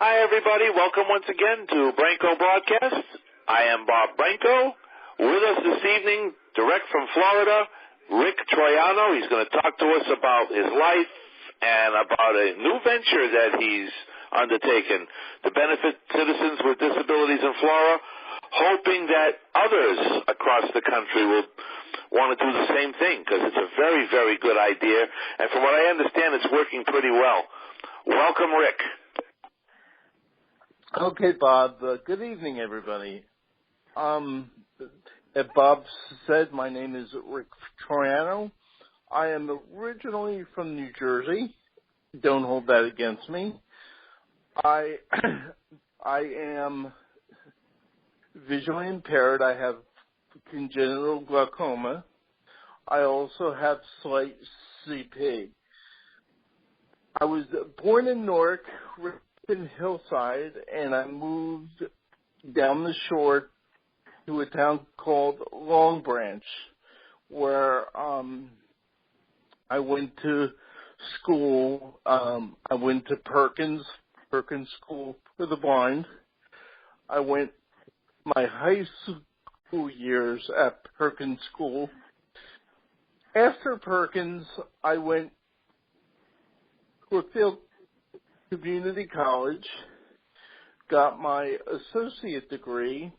Hi, everybody. Welcome once again to Branco Broadcast. I am Bob Branco. With us this evening, direct from Florida, Rick Troiano. He's going to talk to us about his life and about a new venture that he's undertaken to benefit citizens with disabilities in Florida, hoping that others across the country will want to do the same thing because it's a very, very good idea. And from what I understand, it's working pretty well. Welcome, Rick. Okay, Bob. Good evening, everybody. As Bob said, my name is Rick Troiano. I am originally from New Jersey. Don't hold that against me. I am visually impaired. I have congenital glaucoma. I also have slight CP. I was born in Newark, in Hillside, and I moved down the shore to a town called Long Branch, where I went to school. I went to Perkins School for the Blind. I went my high school years at Perkins School. After Perkins, I went to a field community college, got my associate degree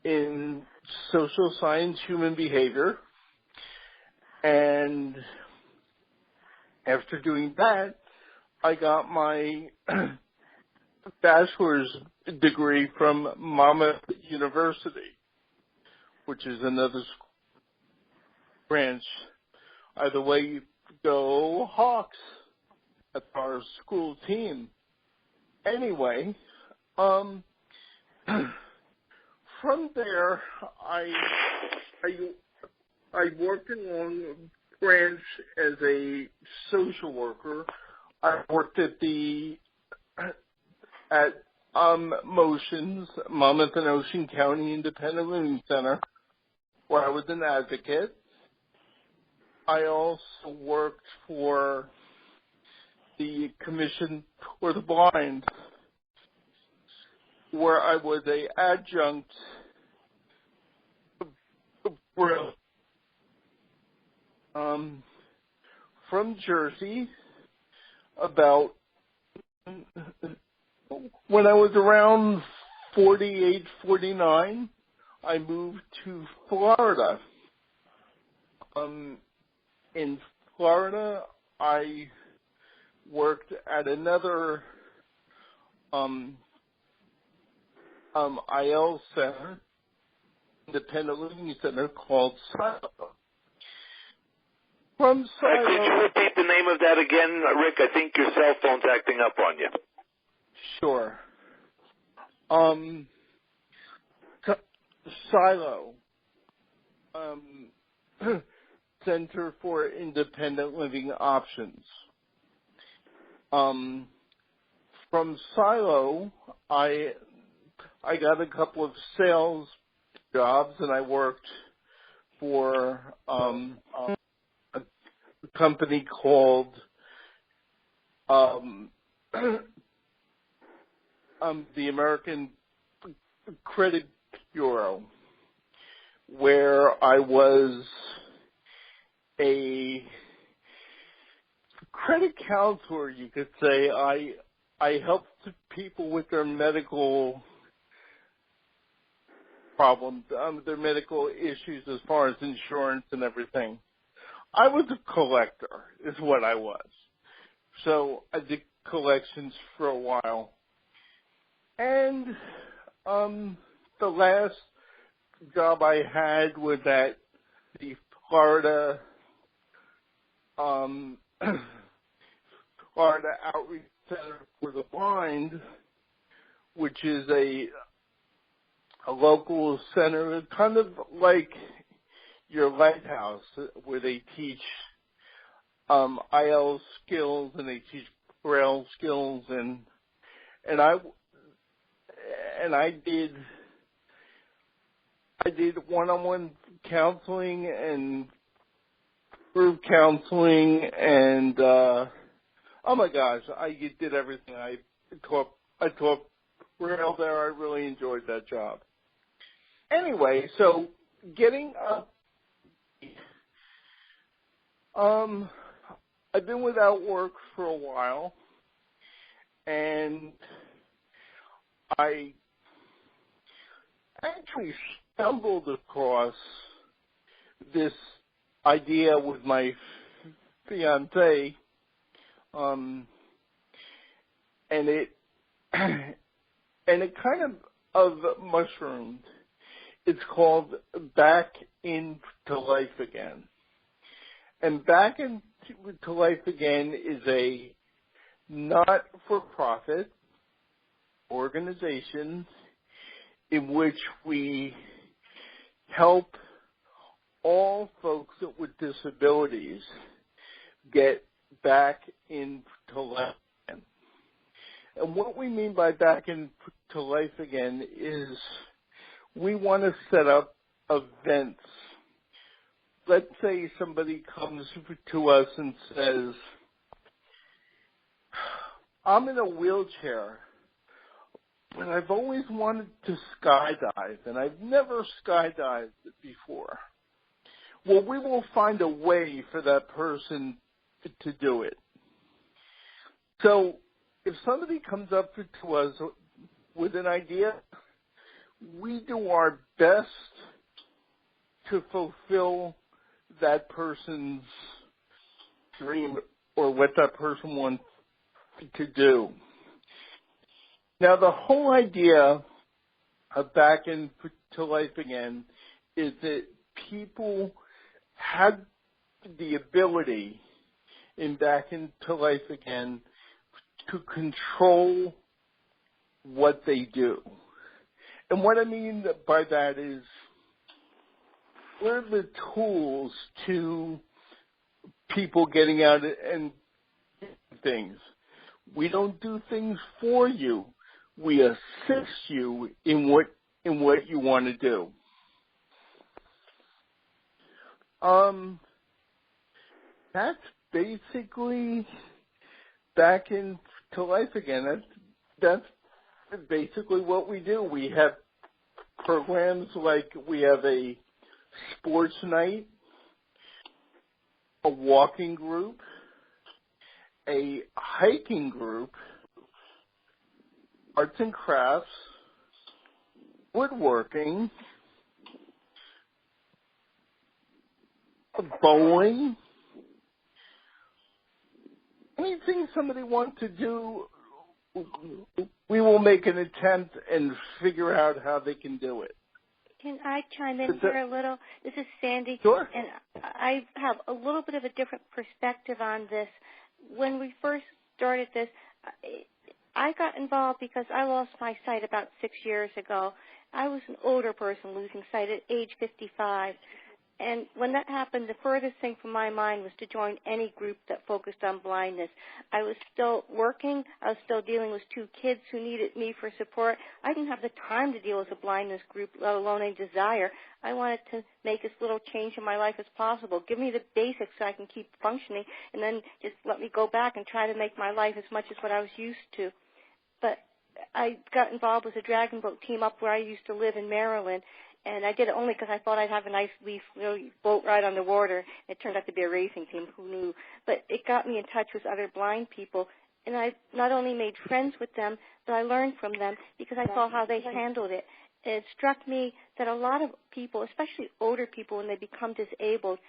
in social science, human behavior, and after doing that, I got my bachelor's degree from Monmouth University, which is another branch. Either way you go, Hawks. At our school team. Anyway, from there, I worked in Long Branch as a social worker. I worked at Motions, Monmouth and Ocean County Independent Living Center, where I was an advocate. I also worked for the Commission for the Blind, where I was an adjunct from Jersey. About when I was around 48, 49, I moved to Florida. In Florida, I worked at another IL center, independent living center called Silo. From Silo, could you repeat the name of that again, Rick? I think your cell phone's acting up on you. Sure. Silo, Center for Independent Living Options. From Silo, I got a couple of sales jobs, and I worked for a company called the American Credit Bureau, where I was a credit counselor, you could say. I helped people with their medical problems, their medical issues as far as insurance and everything. I was a collector, is what I was. So I did collections for a while. And the last job I had was at the Florida Florida Outreach Center for the Blind, which is a local center, kind of like your lighthouse, where they teach IL skills and they teach Braille skills, and I did one-on-one counseling and group counseling, and oh my gosh, I did everything. I I taught rail there. I really enjoyed that job. Anyway, so getting up, I've been without work for a while, and I actually stumbled across this idea with my fiance, and it kind of mushroomed. It's called Back into Life Again. And Back into Life Again is a not-for-profit organization in which we help all folks with disabilities get back into life again. And what we mean by back into life again is we want to set up events. Let's say somebody comes to us and says, I'm in a wheelchair, but I've always wanted to skydive, and I've never skydived before. Well, we will find a way for that person to do it. So if somebody comes up to us with an idea, we do our best to fulfill that person's dream or what that person wants to do. Now, the whole idea of Back into Life Again is that people have the ability in Back into Life Again to control what they do. And what I mean by that is we're the tools to people getting out and things. We don't do things for you. We assist you in what you want to do. That's basically Back into Life Again. That's basically what we do. We have programs like we have a sports night, a walking group, a hiking group, arts and crafts, woodworking, bowling, anything somebody wants to do, we will make an attempt and figure out how they can do it. Can I chime in here a little? This is Sandy. Sure. And I have a little bit of a different perspective on this. When we first started this, I got involved because I lost my sight about 6 years ago. I was an older person losing sight at age 55. And when that happened, the furthest thing from my mind was to join any group that focused on blindness. I was still working. I was still dealing with 2 kids who needed me for support. I didn't have the time to deal with a blindness group, let alone a desire. I wanted to make as little change in my life as possible. Give me the basics so I can keep functioning, and then just let me go back and try to make my life as much as what I was used to. But I got involved with a dragon boat team up where I used to live in Maryland. And I did it only because I thought I'd have a nice boat ride on the water. It turned out to be a racing team. Who knew? But it got me in touch with other blind people. And I not only made friends with them, but I learned from them because I saw how they handled it. And it struck me that a lot of people, especially older people, when they become disabled,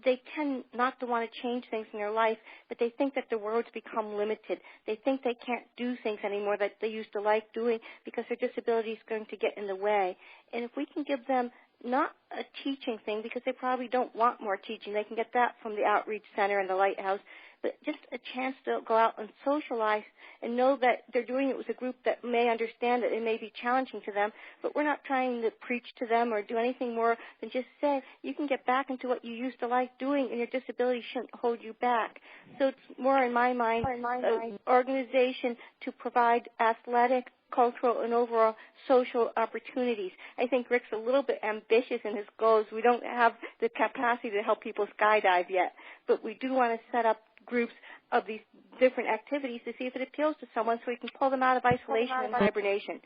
they tend not to want to change things in their life, but they think that the world's become limited. They think they can't do things anymore that they used to like doing because their disability is going to get in the way. And if we can give them not a teaching thing, because they probably don't want more teaching, they can get that from the Outreach Center and the Lighthouse, but just a chance to go out and socialize and know that they're doing it with a group that may understand it. It may be challenging to them, but we're not trying to preach to them or do anything more than just say you can get back into what you used to like doing and your disability shouldn't hold you back. So it's more, in my mind, an organization to provide athletic, cultural, and overall social opportunities. I think Rick's a little bit ambitious in his goals. We don't have the capacity to help people skydive yet, but we do want to set up groups of these different activities to see if it appeals to someone so we can pull them out of isolation and hibernation.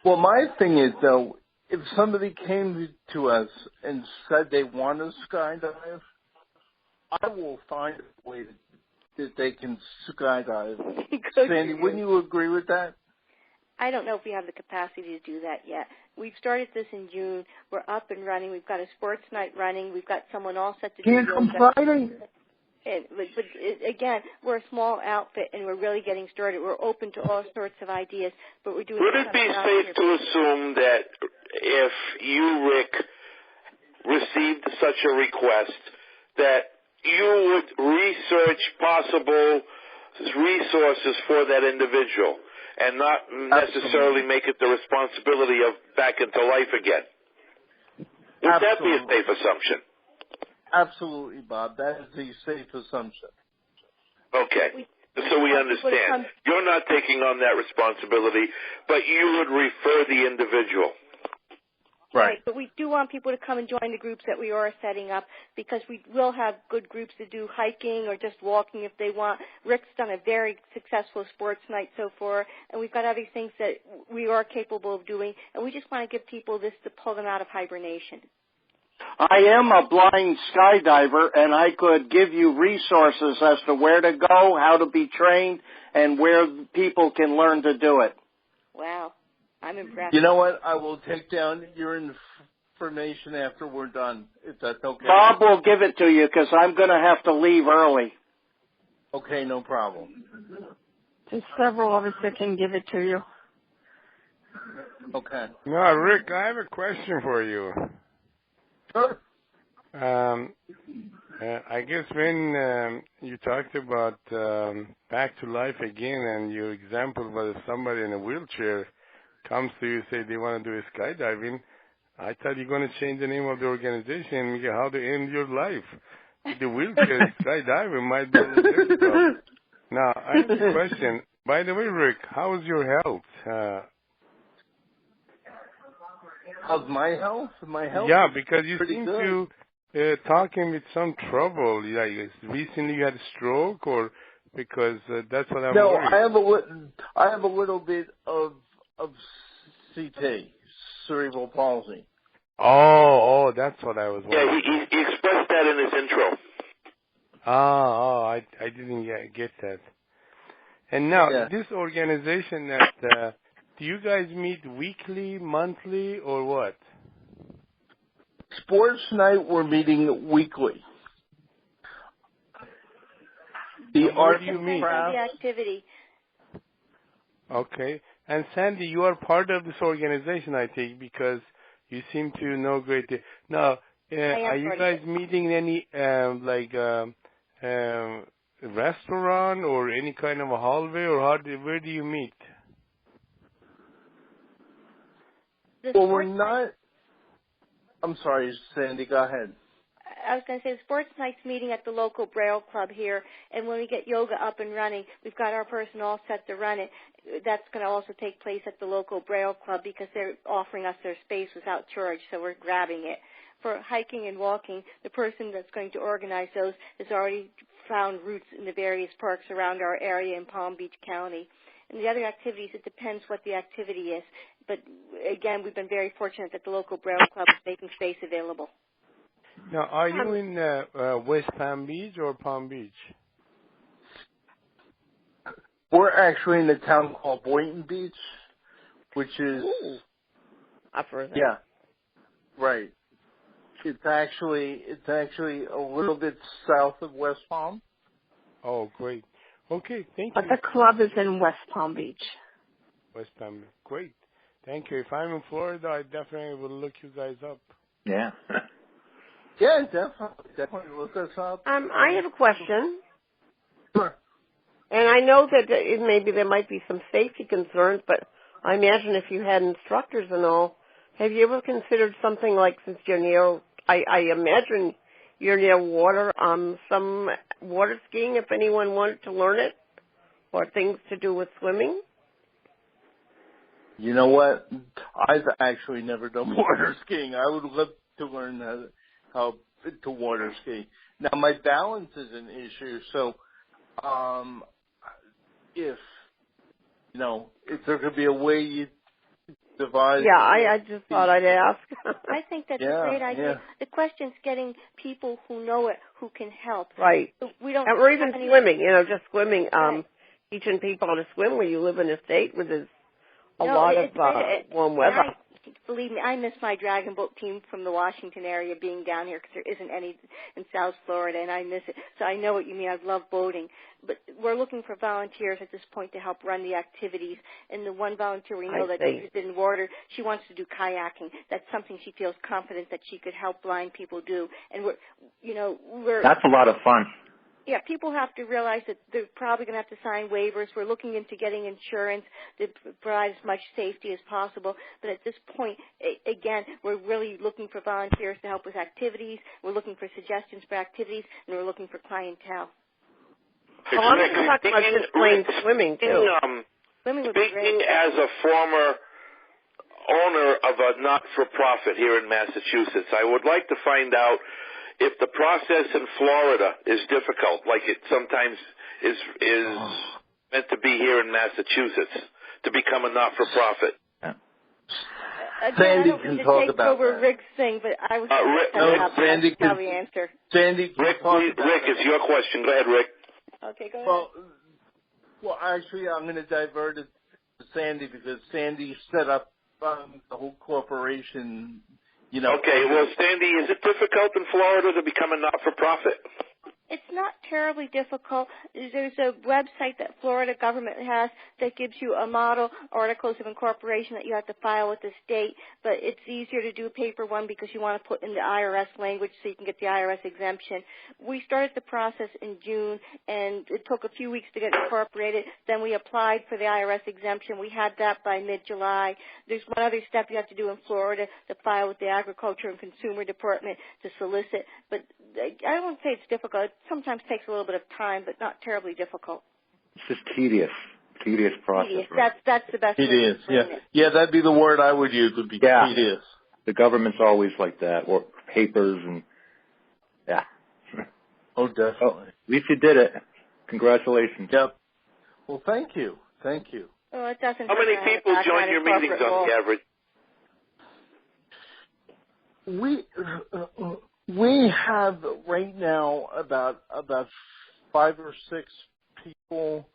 Well, my thing is, though, if somebody came to us and said they want to skydive, I will find a way that they can skydive. Sandy, wouldn't you agree with that? I don't know if we have the capacity to do that yet. We've started this in June. We're up and running. We've got a sports night running. We've got someone all set to do yoga. Can't come Friday? But again, we're a small outfit, and we're really getting started. We're open to all sorts of ideas, but we're doing. Would it be safe to assume that if you, Rick, received such a request, that you would research possible resources for that individual and not necessarily make it the responsibility of back into life again? Would that be a safe assumption? Absolutely, Bob. That is a safe assumption. Okay. So we understand. You're not taking on that responsibility, but you would refer the individual. Right. But we do want people to come and join the groups that we are setting up because we will have good groups to do hiking or just walking if they want. Rick's done a very successful sports night so far, and we've got other things that we are capable of doing, and we just want to give people this to pull them out of hibernation. I am a blind skydiver, and I could give you resources as to where to go, how to be trained, and where people can learn to do it. Wow. I'm impressed. You know what? I will take down your information after we're done, if that's okay. Bob will give it to you because I'm going to have to leave early. Okay, no problem. There's several of us that can give it to you. Okay. No, Rick, I have a question for you. Sure. I guess when you talked about back to life again, and your example was somebody in a wheelchair comes to you, say they want to do a skydiving, I thought you're going to change the name of the organization and how to end your life. The wheelchair skydiving might be a little difficult. Now, I have a question. By the way, Rick, how is your health? How's my health? My health? Yeah, because you seem good. to talking with some trouble. Like recently you had a stroke, or because that's what I'm. No, worried. I have a little bit of CT, cerebral palsy. Oh, that's what I was wondering. Yeah, he expressed that in his intro. I didn't get that. And now, this organization that, do you guys meet weekly, monthly, or what? Sports night, we're meeting weekly. The art you meet? The activity. Okay. And Sandy, you are part of this organization, I think, because you seem to know great. Now, are you guys meeting in any restaurant or any kind of a hallway, or where do you meet? Well, we're not. I'm sorry, Sandy. Go ahead. I was going to say the sports night's meeting at the local Braille Club here, and when we get yoga up and running, we've got our person all set to run it. That's going to also take place at the local Braille Club because they're offering us their space without charge, so we're grabbing it. For hiking and walking, the person that's going to organize those has already found routes in the various parks around our area in Palm Beach County. And the other activities, it depends what the activity is. But, again, we've been very fortunate that the local Braille Club is making space available. Now, are you in West Palm Beach or Palm Beach? We're actually in a town called Boynton Beach, which is... Up further. Yeah, right. It's actually a little bit south of West Palm. Oh, great. Okay, thank But you. the club is in West Palm Beach. West Palm Beach. Great. Thank you. If I'm in Florida, I definitely will look you guys up. Yeah. Yeah, definitely look us up. I have a question. Sure. And I know that maybe there might be some safety concerns, but I imagine if you had instructors and all, have you ever considered something like, since you're near, I imagine you're near water, some water skiing if anyone wanted to learn it, or things to do with swimming? You know what? I've actually never done water skiing. I would love to learn that help to water ski. Now my balance is an issue, so if there could be a way you devise. Yeah, I just thought I'd ask. I think that's a great idea. Yeah. The question's getting people who know it, who can help. Right. So we don't. Or even swimming, just swimming, Right. teaching people how to swim where you live in a state where there's a lot of warm weather. Believe me, I miss my dragon boat team from the Washington area being down here because there isn't any in South Florida, and I miss it. So I know what you mean. I love boating. But we're looking for volunteers at this point to help run the activities. And the one volunteer we know that's interested in water, she wants to do kayaking. That's something she feels confident that she could help blind people do. And That's a lot of fun. Yeah, people have to realize that they're probably going to have to sign waivers. We're looking into getting insurance to provide as much safety as possible. But at this point, again, we're really looking for volunteers to help with activities. We're looking for suggestions for activities, and we're looking for clientele. I'm going to talk about just plain swimming, too. Swimming would be great. Speaking as a former owner of a not-for-profit here in Massachusetts, I would like to find out if the process in Florida is difficult, like it sometimes is meant to be here in Massachusetts, to become a not-for-profit. Sandy I don't can mean to talk take about over that. Rick's thing, but I was Sandy can probably answer. Sandy can Rick, talk about Rick, it's your question. Go ahead, Rick. Okay, go ahead. Well, actually, I'm going to divert it to Sandy because Sandy set up the whole corporation. Okay, well, Sandy, is it difficult in Florida to become a not-for-profit? It's not terribly difficult. There's a website that Florida government has that gives you a model articles of incorporation that you have to file with the state, but it's easier to do a paper one because you want to put in the IRS language so you can get the IRS exemption. We started the process in June, and it took a few weeks to get incorporated. Then we applied for the IRS exemption. We had that by mid-July. There's one other step you have to do in Florida to file with the Agriculture and Consumer Department to solicit, but I won't say it's difficult. It sometimes takes a little bit of time, but not terribly difficult. It's just tedious process. Tedious. Right? That's the best way to explain it. Yeah, that'd be the word I would use. Would be tedious. The government's always like that, or papers and Oh, definitely. Oh, at least you did it. Congratulations. Yep. Well, thank you. Thank you. Oh, it doesn't. How many people join your meetings on the average? We have right now about 5 or 6 people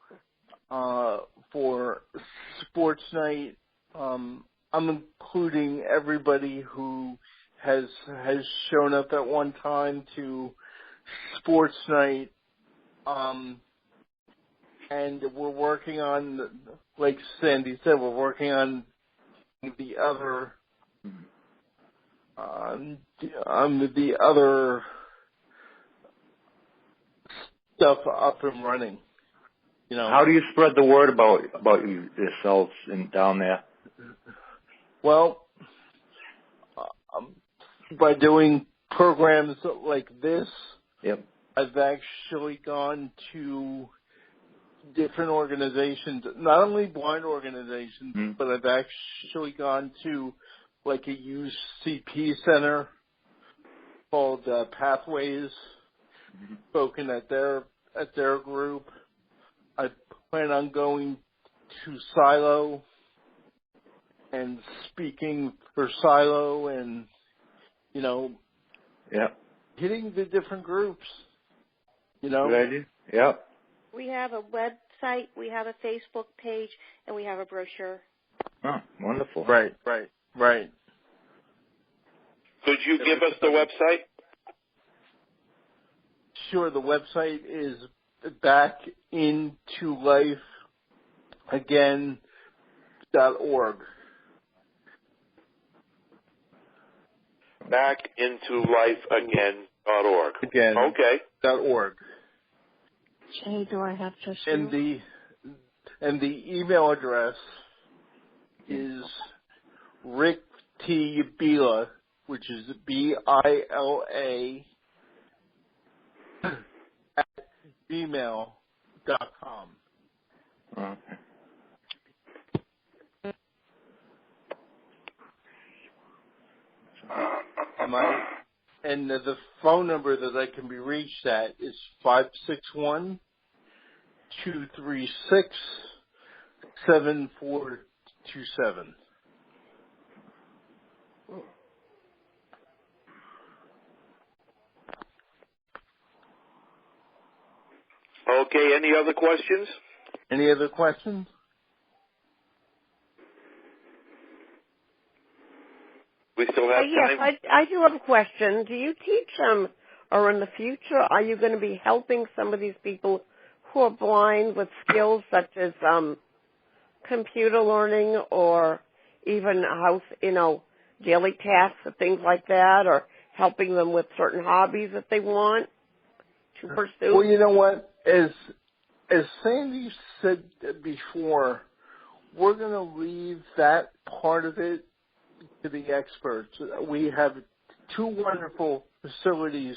for sports night. I'm including everybody who has shown up at one time to sports night, and we're working on, like Sandy said, we're working on the other stuff up and running. How do you spread the word about yourselves down there? Well, by doing programs like this. Yep. I've actually gone to different organizations, not only blind organizations, but I've actually gone to like a UCP center called Pathways, spoken at their group. I plan on going to Silo and speaking for Silo and, hitting the different groups, Good idea. Yep. We have a website, we have a Facebook page, and we have a brochure. Oh, wonderful. Right. Could you give us the website? Sure, the website is backintolifeagain.org. Backintolifeagain.org. Again. Okay. .org. Jay, do I have to show? And the email address is Rick T. Bila, which is BILA at gmail.com. Okay. And the phone number that I can be reached at is 561-236-7427. Okay, any other questions? Any other questions? We still have time? Yes, I do have a question. Do you teach or in the future, are you going to be helping some of these people who are blind with skills such as computer learning or even daily tasks or things like that, or helping them with certain hobbies that they want to pursue? Well, you know what? As Sandy said before, we're going to leave that part of it to the experts. We have two wonderful facilities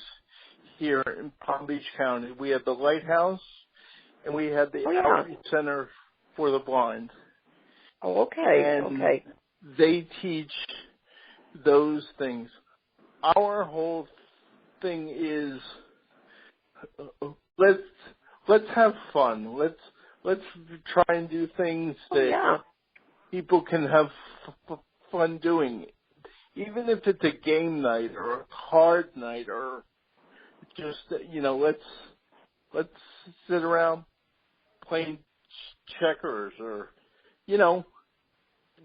here in Palm Beach County. We have the Lighthouse, and we have the Outreach Center for the Blind. Oh, okay. And they teach those things. Our whole thing is let's have fun. Let's try and do things that people can have fun doing, even if it's a game night or a card night or just let's sit around playing checkers or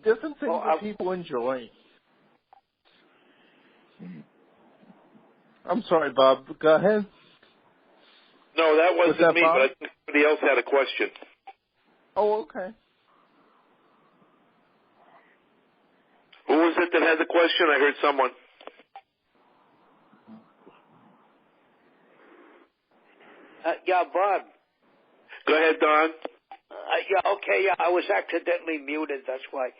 different things that people enjoy. I'm sorry, Bob. Go ahead. No, that wasn't me, Bob? but I think somebody else had a question. Oh, okay. Who was it that had the question? I heard someone. Bob. Go ahead, Don. I was accidentally muted, that's why.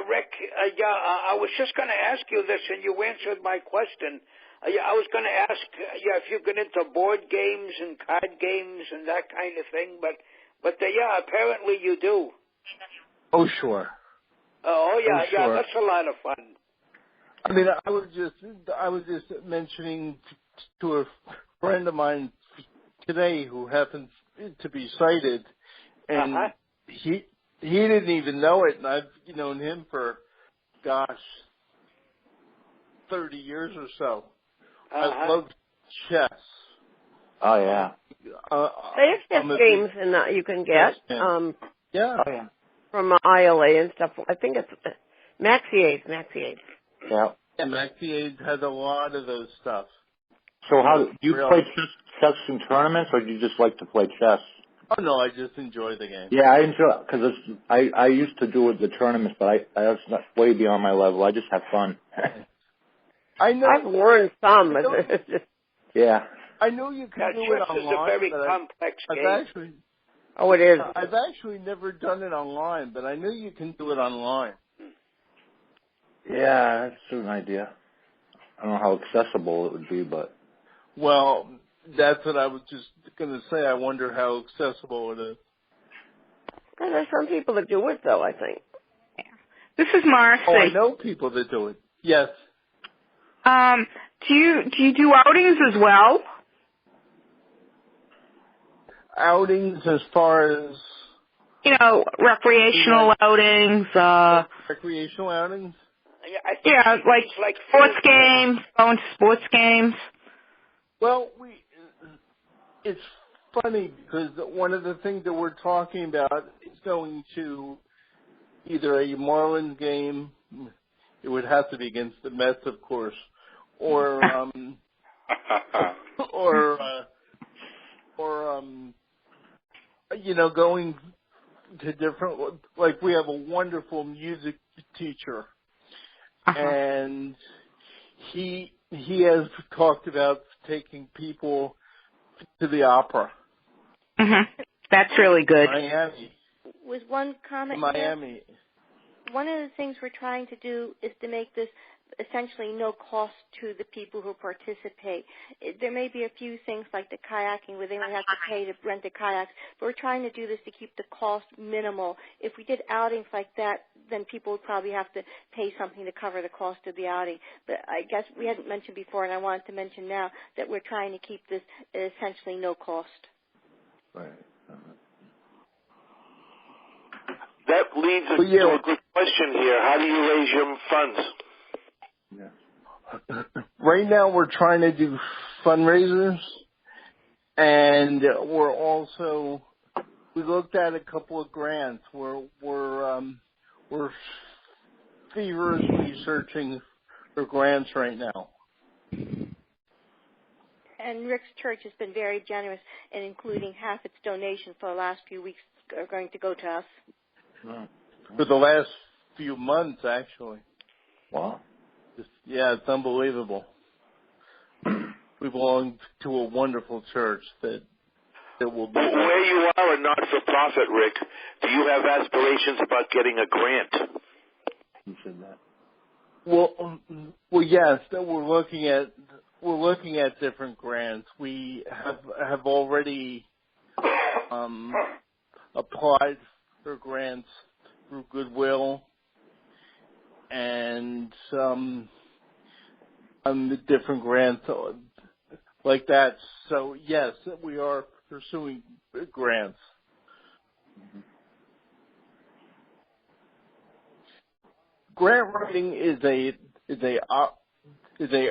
Rick, I was just going to ask you this, and you answered my question. I was going to ask if you get into board games and card games and that kind of thing, but apparently you do. Oh, sure. Sure. That's a lot of fun. I mean, I was just mentioning to a friend of mine today who happens to be sighted, and he didn't even know it, and I've known him for 30 years or so. I love chess. Oh yeah. There's chess games you can get. From ILA and stuff. I think it's Maxiade. Yeah. And Maxiade has a lot of those stuff. So how do you play chess in tournaments, or do you just like to play chess? Oh no, I just enjoy the game. Yeah, I enjoy because I used to do it the tournaments, but that's not way beyond my level. I just have fun. I know. I've learned some. Yeah. I know you can do it online. Chess is a very complex game. It is. I've actually never done it online, but I know you can do it online. Yeah, that's an idea. I don't know how accessible it would be, but... Well, that's what I was just going to say. I wonder how accessible it is. Well, there's some people that do it, though, I think. This is Marcy. Oh, I know people that do it. Yes. Do you do outings as well? Outings as far as... recreational outings. Recreational outings? Like sports games, going to sports games. Well, it's funny because one of the things that we're talking about is going to either a Marlins game, it would have to be against the Mets, of course, or going to different, like we have a wonderful music teacher, and he has talked about taking people to the opera. That's really good. Miami. With one comment, Miami. One of the things we're trying to do is to make this essentially no cost to the people who participate. There may be a few things like the kayaking where they might have to pay to rent the kayaks, but we're trying to do this to keep the cost minimal. If we did outings like that, then people would probably have to pay something to cover the cost of the outing. But I guess we hadn't mentioned before, and I wanted to mention now that we're trying to keep this at essentially no cost. Right. That leads us to a good question here. How do you raise your funds? Yeah. Right now, we're trying to do fundraisers, and we looked at a couple of grants. We're feverishly searching for grants right now. And Rick's church has been very generous in including half its donation for the last few weeks are going to go to us. For the last few months, actually. Wow. It's unbelievable. We belong to a wonderful church that will do that. Where you are a not-for-profit, Rick, do you have aspirations about getting a grant? You said that. Well, yes. We're looking at different grants. We have already applied for grants through Goodwill and the different grants like that. So yes, we are pursuing grants. Mm-hmm. Grant writing is a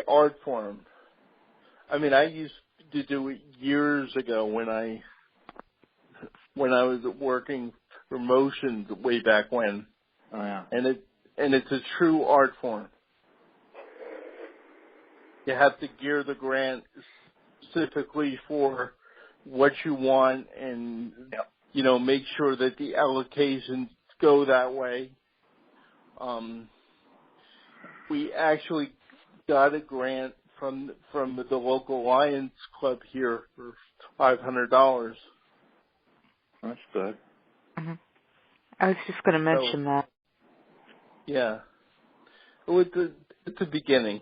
art form. I mean, I used to do it years ago when I was working for Motions way back when. Oh yeah. And it's a true art form. You have to gear the grant specifically for what you want, and make sure that the allocations go that way. We actually got a grant from the local Lions Club here for $500. That's good. Mm-hmm. I was just going to mention that. Yeah. It's a beginning.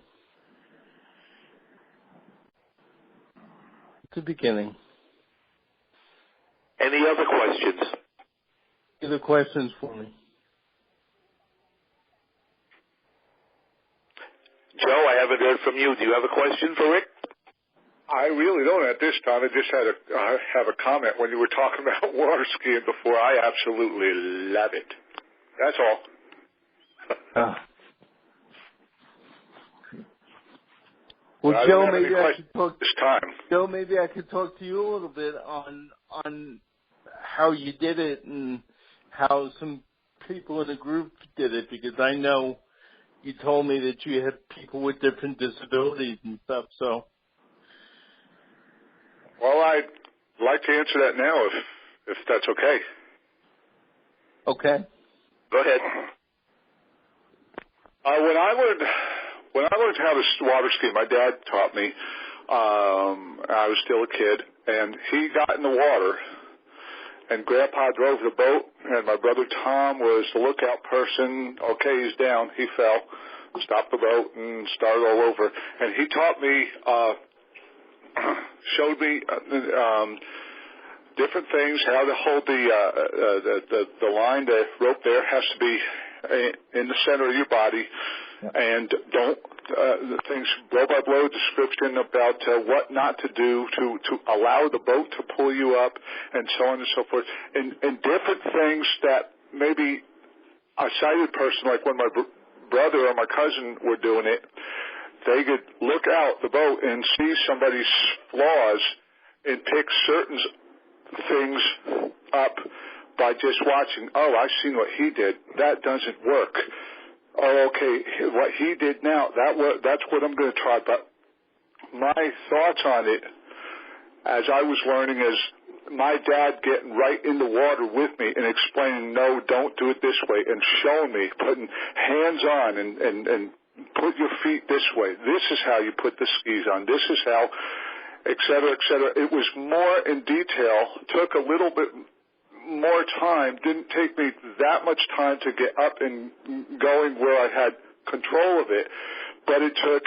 It's a beginning. Any other questions? Any other questions for me? Joe, I haven't heard from you. Do you have a question for Rick? I really don't at this time. I just have a comment when you were talking about water skiing before. I absolutely love it. That's all. Well, Joe, maybe I could talk this time. Joe, maybe I could talk to you a little bit on how you did it and how some people in the group did it, because I know you told me that you had people with different disabilities and stuff. So, well, I'd like to answer that now, if that's okay. Okay. Go ahead. When I learned how to water ski, my dad taught me. I was still a kid, and he got in the water, and Grandpa drove the boat, and my brother Tom was the lookout person. Okay, he's down. He fell, stopped the boat, and started all over. And he taught me, showed me different things, how to hold the line, the rope there has to be in the center of your body. And don't things blow by blow description about what not to do to allow the boat to pull you up, and so on and so forth, and different things that maybe a sighted person, like when my brother or my cousin were doing it, they could look out the boat and see somebody's flaws and pick certain things up by just watching. Oh, I've seen what he did. That doesn't work. Oh, okay, what he did now, that's what I'm going to try. But my thoughts on it, as I was learning, is my dad getting right in the water with me and explaining, no, don't do it this way, and showing me, putting hands on and put your feet this way. This is how you put the skis on. This is how, et cetera, et cetera. It was more in detail, took a little bit more time, didn't take me that much time to get up and going where I had control of it, but it took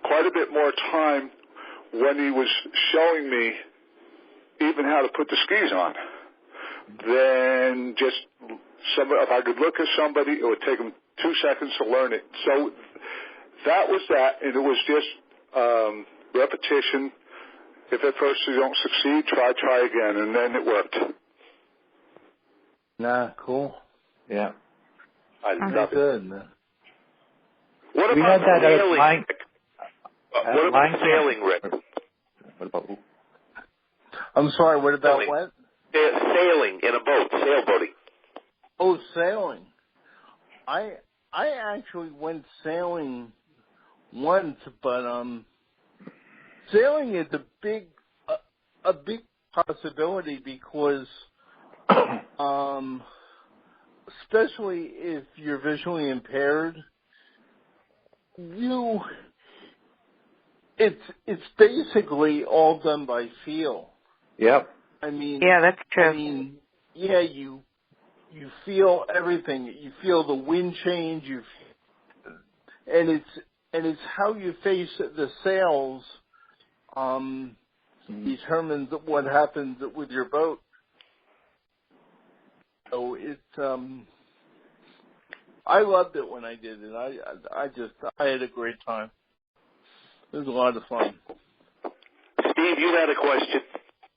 quite a bit more time when he was showing me even how to put the skis on. then just if I could look at somebody, it would take them 2 seconds to learn it. So that was that, and it was just repetition. If at first you don't succeed, try again, and then it worked. Nah, cool. Yeah. I love it. Good, man. What We about had that sailing? line. What about sailing, Rick? What about who? I'm sorry, what about Sailing. what? Sailing in a boat, sailboating. Oh, sailing. I actually went sailing once, but sailing is a big possibility because especially if you're visually impaired, it's basically all done by feel. Yep. I mean, Yeah, that's true. I mean, yeah, you feel everything. You feel the wind change. And it's how you face the sails determines what happens with your boat. So I loved it when I did it. I had a great time. It was a lot of fun. Steve, you had a question.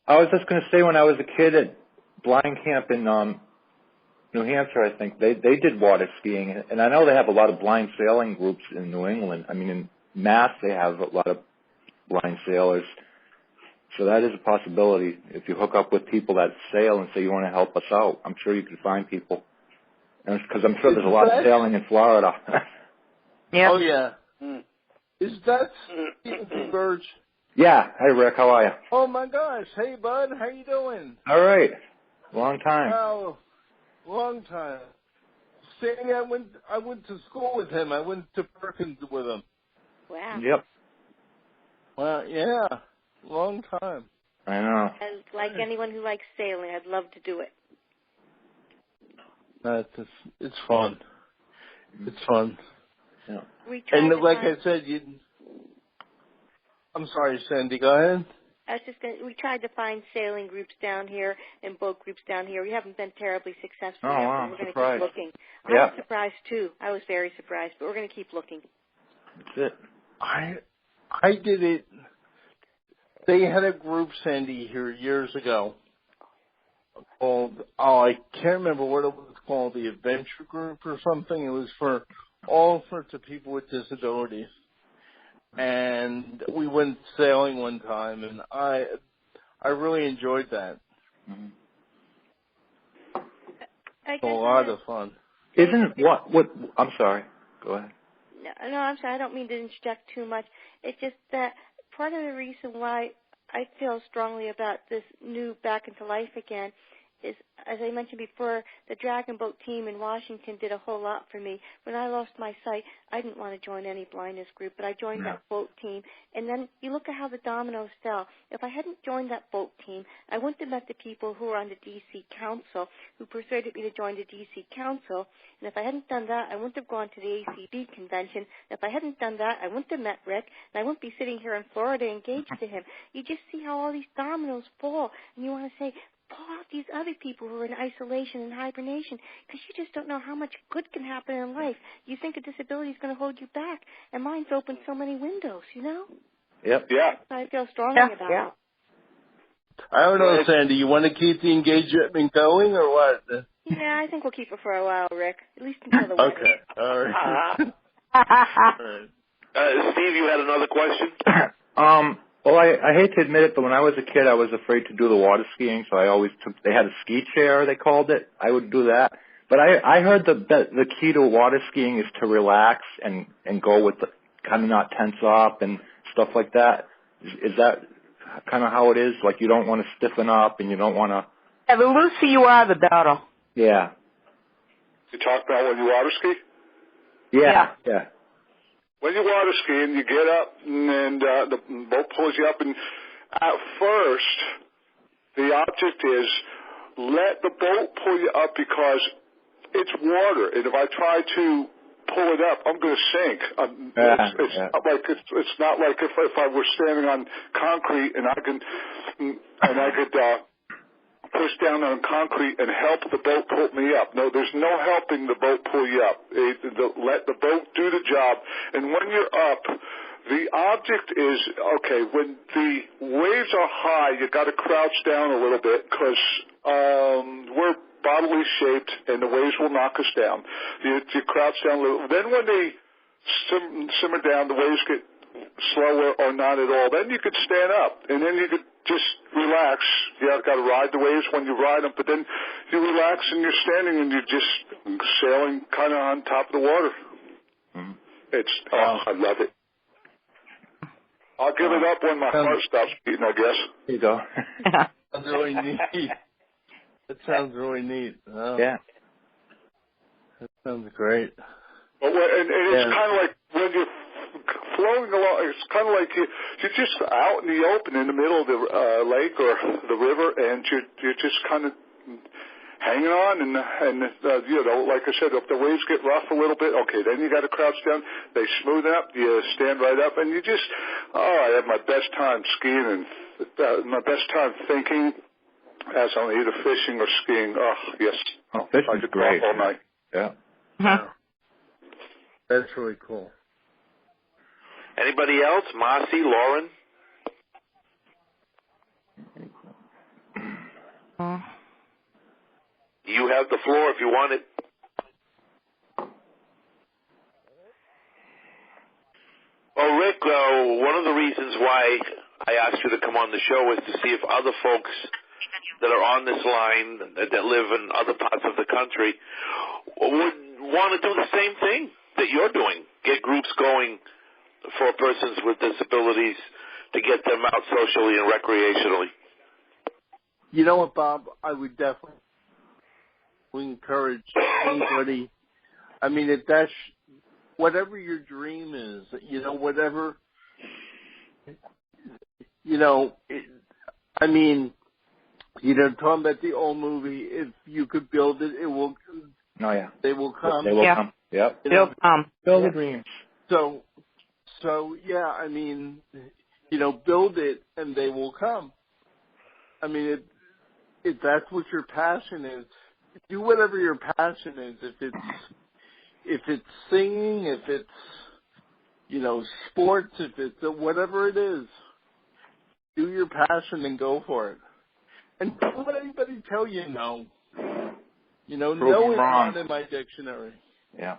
I was just going to say, when I was a kid at blind camp in New Hampshire, I think they did water skiing, and I know they have a lot of blind sailing groups in New England. I mean, in Mass they have a lot of blind sailors, so that is a possibility. If you hook up with people that sail and say you want to help us out, I'm sure you could find people. Because I'm sure there's a lot of sailing in Florida. Yeah. Oh yeah. Is that Steve Burge? Yeah. Hey Rick, how are you? Oh my gosh. Hey bud, how you doing? All right. Long time. Wow. Long time. Saying I went to school with him. I went to Perkins with him. Wow. Yep. Well, yeah. Long time. I know. And like anyone who likes sailing, I'd love to do it. It's fun. It's fun. Yeah. And like I said, I'm sorry, Sandy. Go ahead. We tried to find sailing groups down here and boat groups down here. We haven't been terribly successful yet, wow, but we're going to surprised. keep looking. I Yeah. was surprised too. I was very surprised, but we're going to keep looking. That's it. I did it. They had a group, Sandy, here years ago called, I can't remember what it was called, the Adventure Group or something. It was for all sorts of people with disabilities. And we went sailing one time, and I really enjoyed that. Mm-hmm. A lot of fun. Isn't what? I'm sorry. Go ahead. No, I'm sorry. I don't mean to interject too much. It's just that part of the reason why I feel strongly about this new Back into Life again is, as I mentioned before, the Dragon Boat team in Washington did a whole lot for me. When I lost my sight, I didn't want to join any blindness group, but I joined that boat team. And then you look at how the dominoes fell. If I hadn't joined that boat team, I wouldn't have met the people who were on the D.C. Council, who persuaded me to join the D.C. Council. And if I hadn't done that, I wouldn't have gone to the ACB convention. If I hadn't done that, I wouldn't have met Rick, and I wouldn't be sitting here in Florida engaged to him. You just see how all these dominoes fall, and you want to say, pull out these other people who are in isolation and hibernation, because you just don't know how much good can happen in life. You think a disability is going to hold you back, and mine's opened so many windows, you know? Yep. Yeah. I feel strongly about it. I don't know, Sandy. You want to keep the engagement going or what? Yeah, I think we'll keep it for a while, Rick. At least until the wedding. Okay. All right. All right. Steve, you had another question? Well, I hate to admit it, but when I was a kid, I was afraid to do the water skiing, so I always they had a ski chair, they called it. I would do that. But I heard the key to water skiing is to relax and go with the, kind of not tense up and stuff like that. Is that kind of how it is? Like you don't want to stiffen up and you don't want to... Yeah, the looser you are, the better. Yeah. You talk about when you water ski? Yeah. When you water ski and you get up and the boat pulls you up, and at first the object is let the boat pull you up because it's water, and if I try to pull it up, I'm going to sink. It's not like if I were standing on concrete and I could push down on concrete and help the boat pull me up. No, there's no helping the boat pull you up. Let the boat do the job. And when you're up, the object is, okay, when the waves are high, you got to crouch down a little bit because we're bodily shaped and the waves will knock us down. You crouch down a little. Then when they simmer down, the waves get slower or not at all. Then you could stand up, and then you could just relax. You have got to ride the waves when you ride them, but then you relax and you're standing and you're just sailing kind of on top of the water. I love it. I'll give it up when my heart stops beating, I guess. There you go. That's really neat. That sounds really neat. Oh. Yeah. That sounds great. Well, and it's kind of like when you're floating along, it's kind of like you're just out in the open in the middle of the lake or the river, and you're just kind of hanging on, and like I said, if the waves get rough a little bit, okay, then you got to crouch down. They smooth up, you stand right up, and you just, I have my best time skiing and my best time thinking as I'm either fishing or skiing. Oh, yes. Oh, fishing's great. All night. Yeah. Uh-huh. That's really cool. Anybody else? Marcy, Lauren? You have the floor if you want it. Well, Rick, one of the reasons why I asked you to come on the show is to see if other folks that are on this line that live in other parts of the country would want to do the same thing that you're doing, get groups going for persons with disabilities to get them out socially and recreationally. You know what, Bob? I would definitely encourage anybody. I mean, if that's whatever your dream is, whatever, talking about the old movie, if you could build it, it will. Oh, yeah. They will come. They will come. Yep. They'll come. Build the dreams. So yeah, I mean, build it and they will come. I mean, if that's what your passion is, do whatever your passion is. If it's singing, if it's, sports, if it's whatever it is, do your passion and go for it. And don't let anybody tell you no. No is not in my dictionary. Yeah.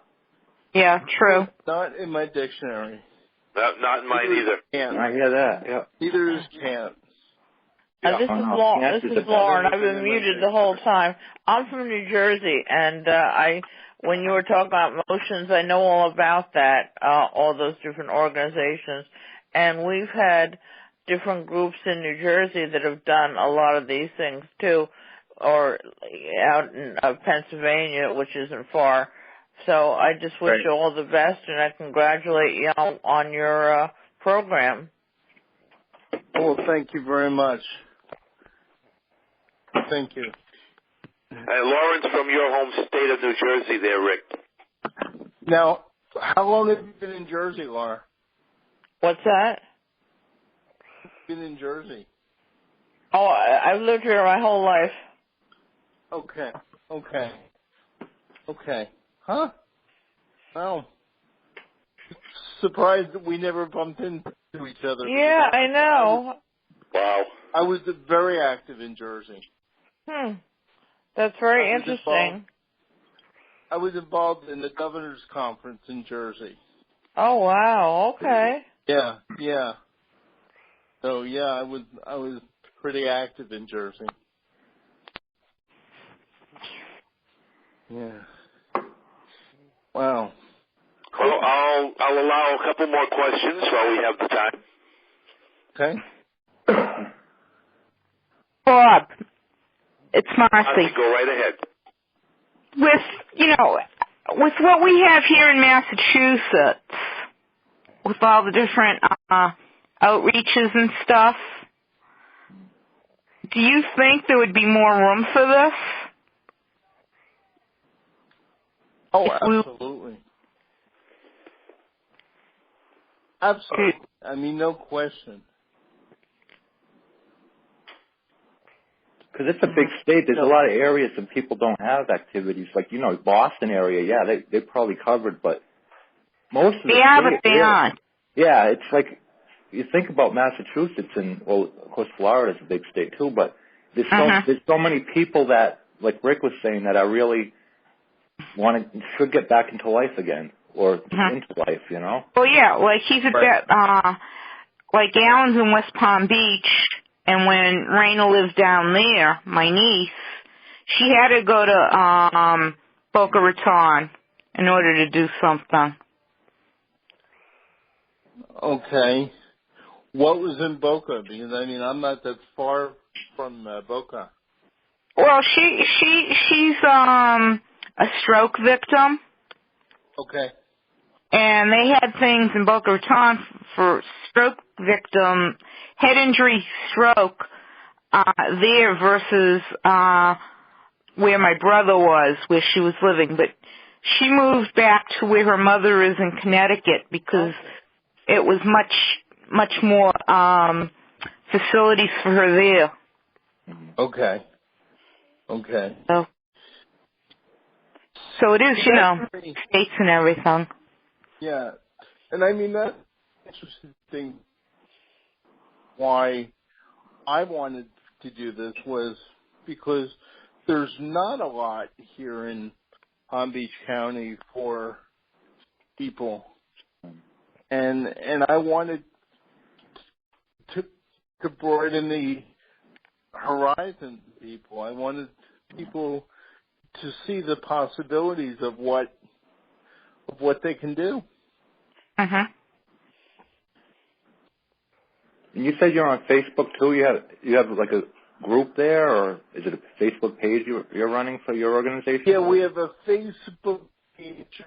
Yeah, true. Not in my dictionary. Not in mine either. Can't. I hear that. Yeah. Neither is can't. This is Lauren. I've been muted the whole time. I'm from New Jersey, and when you were talking about motions, I know all about that, all those different organizations. And we've had different groups in New Jersey that have done a lot of these things, too, or out in Pennsylvania, which isn't far. So I just wish you all the best, and I congratulate you on your program. Well, thank you very much. Thank you. Lauren's from your home state of New Jersey there, Rick. Now, how long have you been in Jersey, Laura? What's that? Been in Jersey. Oh, I've lived here my whole life. Okay. Huh? Well, surprised that we never bumped into each other. Yeah, I know. Wow. I was very active in Jersey. That's very interesting. I was involved in the governor's conference in Jersey. Oh, wow. Okay. Yeah. So yeah, I was pretty active in Jersey. Yeah. Wow. Well, I'll allow a couple more questions while we have the time. Okay. Bob, it's Marcy. Go right ahead. With what we have here in Massachusetts, with all the different outreaches and stuff, do you think there would be more room for this? Oh, absolutely. Absolutely. I mean, no question. because it's a big state. There's a lot of areas that people don't have activities. Like, Boston area, yeah, they probably covered, but most of the but they aren't. Yeah, it's like, you think about Massachusetts and, well, of course, Florida's a big state too, but there's so many people that, like Rick was saying, that are really should get back into life again, or into life, Well, yeah, like he's a bit, like Alan's in West Palm Beach, and when Raina lives down there, my niece, she had to go to Boca Raton in order to do something. Okay. What was in Boca? Because, I'm not that far from Boca. Well, she's a stroke victim. Okay. And they had things in Boca Raton for stroke victim, head injury, stroke, there versus where my brother was, where she was living. But she moved back to where her mother is in Connecticut because it was much more facilities for her there. Okay. So it is, states and everything. Yeah. And that's interesting. Why I wanted to do this was because there's not a lot here in Palm Beach County for people. And I wanted to broaden the horizon to people. I wanted people to see the possibilities of what they can do. And you said you're on Facebook too. You have like a group there, or is it a Facebook page you're running for your organization? Yeah, we have a Facebook page.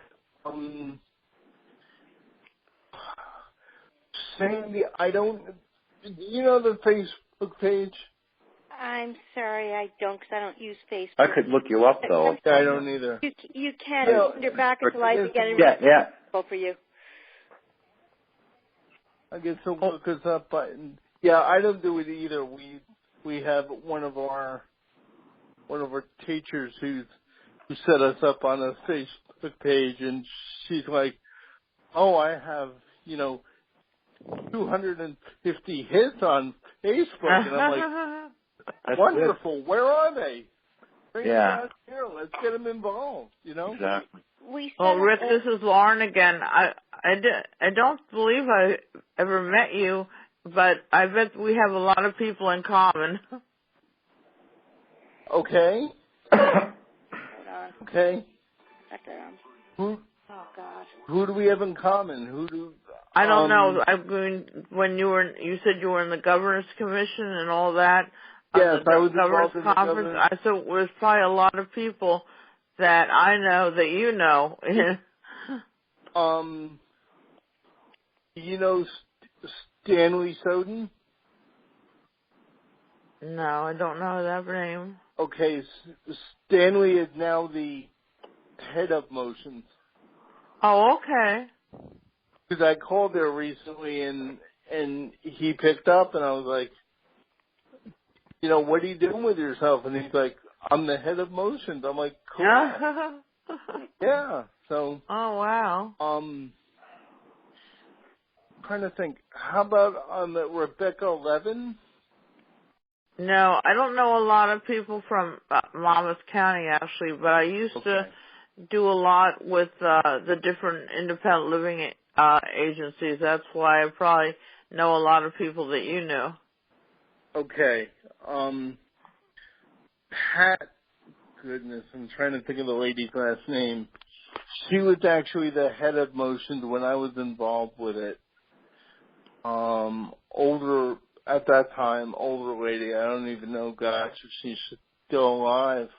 Sandy, do you know the Facebook page? I'm sorry, I don't, because I don't use Facebook. I could look you up, though. I don't either. You can. You're back into life again. Yeah. For you. I guess to look us up, but yeah, I don't do it either. We have one of our teachers who set us up on a Facebook page, and she's like, "Oh, I have 250 hits on Facebook," and I'm like, That's "Wonderful! Good. Where are they? Bring them out here. Let's get them involved." Exactly. Rick, this is Lauren again. I don't believe I ever met you, but I bet we have a lot of people in common. Okay. Hold on. Okay. Oh God. Who do we have in common? I don't know. I mean, when you said you were in the governor's commission and all that. Yes, I was governor's involved in the conference. I thought there's probably a lot of people that I know that you know. You know Stanley Soden? No, I don't know that name. Okay, Stanley is now the head of motions. Oh, okay. Because I called there recently and he picked up and I was like, what are you doing with yourself? And he's like, I'm the head of motions. I'm like, cool. Yeah. So. Oh, wow. Trying to think. How about Rebecca Levin? No, I don't know a lot of people from Monmouth County actually, but I used to do a lot with the different independent living agencies. That's why I probably know a lot of people that you know. Okay. Pat, goodness, I'm trying to think of the lady's last name. She was actually the head of motions when I was involved with it. At that time, older lady. I don't even know, gosh, if she's still alive.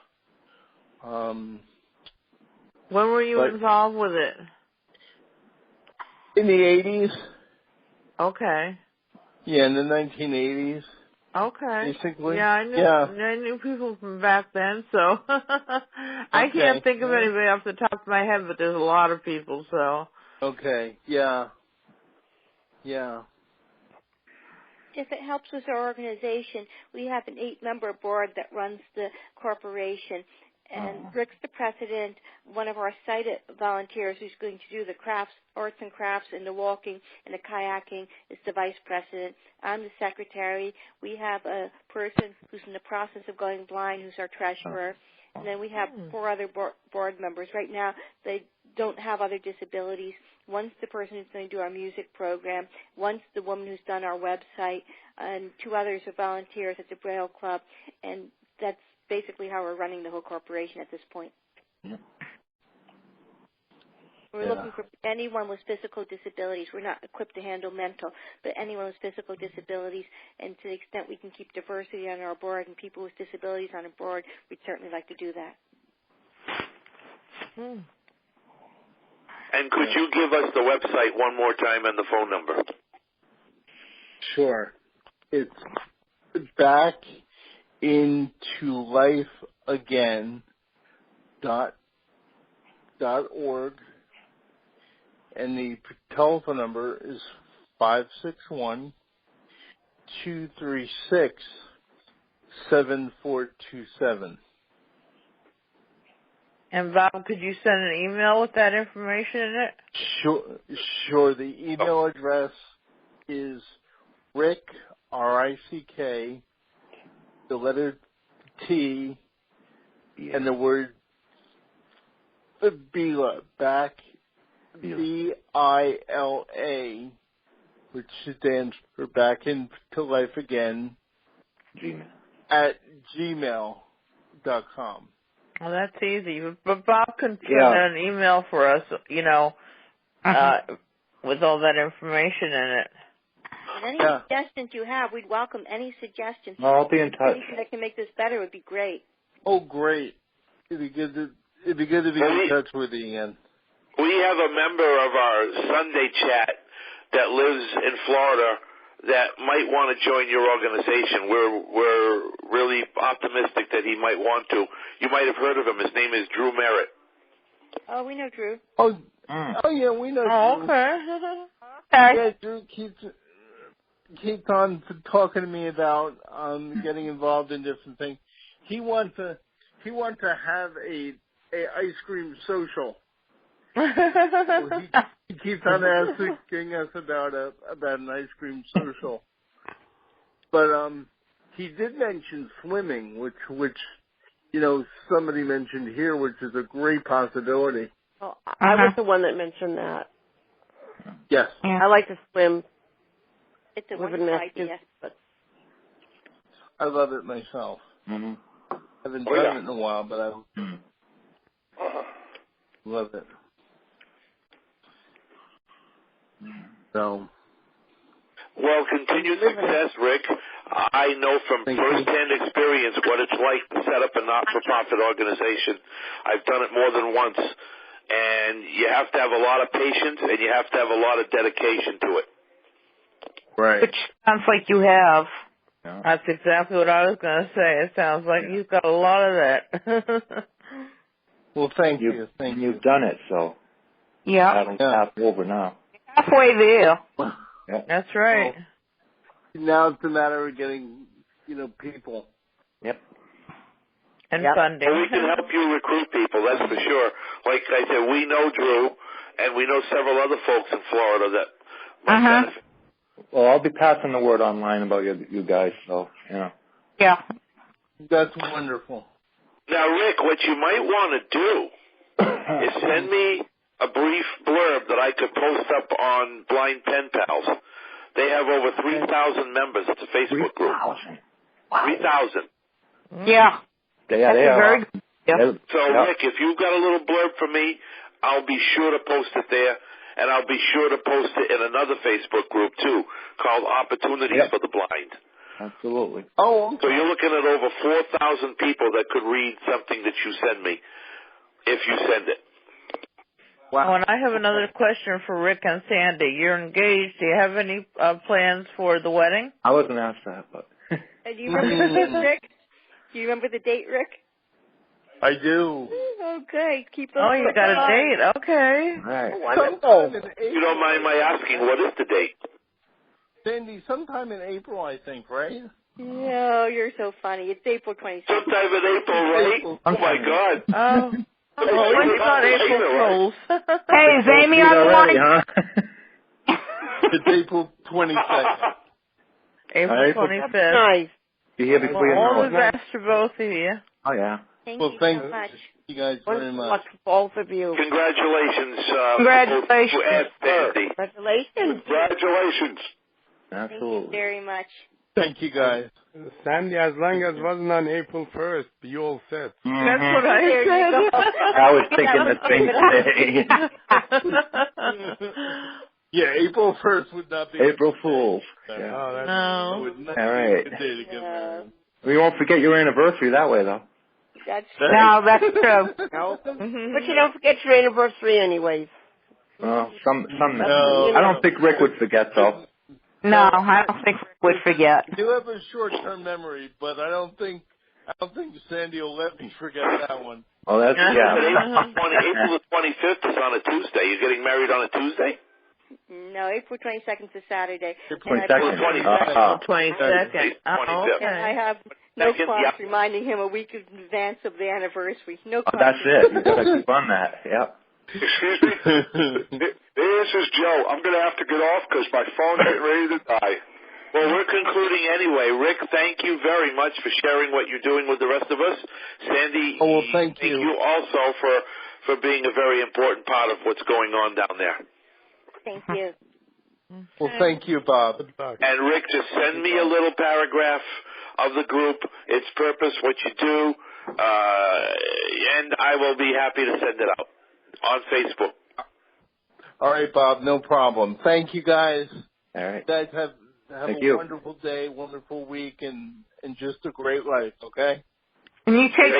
When were you involved with it? In the 80s. Okay. Yeah, in the 1980s. Okay. Basically. Yeah, I knew people from back then, so I can't think of anybody off the top of my head, but there's a lot of people, so. Okay, yeah. Yeah. If it helps with our organization, we have an 8-member board that runs the corporation. And Rick's the president. One of our sighted volunteers who's going to do the crafts, arts and crafts, and the walking and the kayaking is the vice president. I'm the secretary. We have a person who's in the process of going blind who's our treasurer. And then we have 4 other board members. Right now, they don't have other disabilities. One's the person who's going to do our music program. One's the woman who's done our website. And 2 others are volunteers at the Braille Club. And that's basically how we're running the whole corporation at this point. Yeah. We're looking for anyone with physical disabilities. We're not equipped to handle mental, but anyone with physical disabilities, and to the extent we can keep diversity on our board and people with disabilities on a board, we'd certainly like to do that. And could you give us the website one more time and the phone number? Sure. It's backintoLifeAgain.org, and the telephone number is 561-236-7427. And Bob, could you send an email with that information in it? Sure. The email address is Rick, R-I-C-K, the letter T, and the word Bila, back, B-I-L-A, which stands for Back into Life Again, at gmail.com. Well, that's easy. But Bob can send an email for us, with all that information in it. And any suggestions you have, we'd welcome any suggestions. I'll be in touch. Anything that can make this better would be great. Oh, great. It'd be good to be in touch with you again. We have a member of our Sunday chat that lives in Florida that might want to join your organization. We're really optimistic that he might want to. You might have heard of him. His name is Drew Merritt. Oh, we know Drew. Oh yeah, we know Drew. Okay. Yeah, Drew keeps on talking to me about getting involved in different things. He wants to have a ice cream social. He keeps on asking us about an ice cream social. But he did mention swimming, which somebody mentioned here, which is a great possibility. Well, I was the one that mentioned that. Yes. I like to swim. It's a wonderful idea. But I love it myself. Mm-hmm. I haven't done it in a while, but I love it. So. Well, continued success, Rick. I know from first-hand experience what it's like to set up a not-for-profit organization. I've done it more than once. And you have to have a lot of patience, and you have to have a lot of dedication to it. Right. Which sounds like you have. Yeah. That's exactly what I was going to say. It sounds like you've got a lot of that. Well, thank you. You've done it, so. Yeah. Half over now. Halfway there. Yeah. That's right. Well, now it's a matter of getting, people. Yep. And funding. Well, we can help you recruit people, that's for sure. Like I said, we know Drew, and we know several other folks in Florida that might benefit. Well, I'll be passing the word online about you guys, so, Yeah. That's wonderful. Now, Rick, what you might want to do is send me a brief blurb that I could post up on Blind Pen Pals. They have over 3,000 members. It's a Facebook group. 3,000. Yeah. Yeah, they are. So, Rick, if you've got a little blurb for me, I'll be sure to post it there, and I'll be sure to post it in another Facebook group, too, called Opportunities for the Blind. Absolutely. Oh, okay. So you're looking at over 4,000 people that could read something that you send me, if you send it. Wow. And I have another question for Rick and Sandy. You're engaged. Do you have any plans for the wedding? I wasn't asked that, but. Do you remember the date, Rick? Do you remember the date, Rick? I do. Okay, keep those. Oh, you got a date. Okay. Right. You don't mind my asking, what is the date? Sandy, sometime in April, I think, right? No, you're so funny. It's April 26th. Sometime in April, right? Oh, my God. Oh. Well, it's not April Fools. Hey, is Amy on the line? Huh? It's April 22nd. April 25th. Nice. Be here before you All know the it. best to both of you. Oh, yeah. Thank Well, you thank so much. you guys very much. Both of you. Congratulations. Congratulations. And Sandy. Congratulations. Congratulations. Thank you Absolutely. very much. Thank you, guys. Sandy, as long as it wasn't on April 1st, you all set. Mm-hmm. That's what I said. I was thinking the same thing. Yeah, April 1st would not be April Fools. Oh, Yeah. No. would not All be right. a good day to get married. We won't forget your anniversary that way, though. That's No, that's true. No. But you don't forget your anniversary anyways. Well, some. No. I don't think Rick would forget, though. No, I don't think we would forget. You have a short-term memory, but I don't think Sandy will let me forget that one. Oh, that's yeah. April the 25th is on a Tuesday. You're getting married on a Tuesday? No, April 22nd is a Saturday. April 22nd. 22nd. Oh, okay. And I have no Second, clock yep. reminding him a week in advance of the anniversary. No clock. That's it. You gotta keep on that. Yep. Excuse me? This is Joe. I'm going to have to get off because my phone's getting ready to die. Well, we're concluding anyway. Rick, thank you very much for sharing what you're doing with the rest of us. Sandy, Oh, well, thank you. Also for being a very important part of what's going on down there. Thank you. Well, thank you, Bob. And Rick, just send me a little paragraph of the group, its purpose, what you do, and I will be happy to send it out on Facebook. All right, Bob, no problem. Thank you, guys. All right. You guys have Thank a you. wonderful day, wonderful week, and just a great life, okay? And you take